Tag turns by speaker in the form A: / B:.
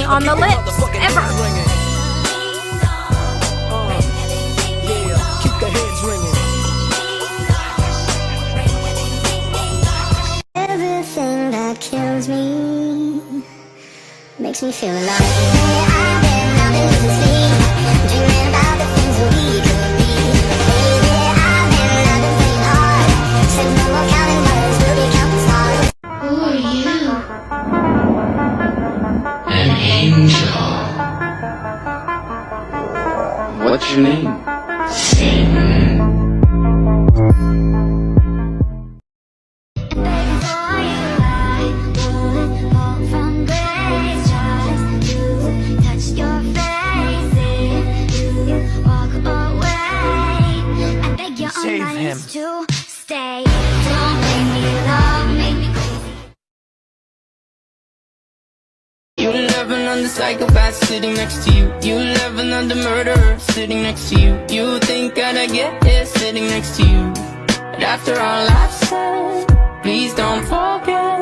A: on the lips ever.
B: Keep the heads ringing.
C: Everything that kills me makes me feel alive. I've been losing sleep, dreaming about the things that we could be. Baby, I've been playing hard, said no more counting dollars, we'll be counting stars.
D: Who are you? An angel. What's your name? Satan.
B: Save him.
C: To stay. Don't make me love, make me crazy.
E: You love another psychopath sitting next to you. You love another murderer sitting next to you. You think I'd get it sitting next to you. But after all I've said, please don't forget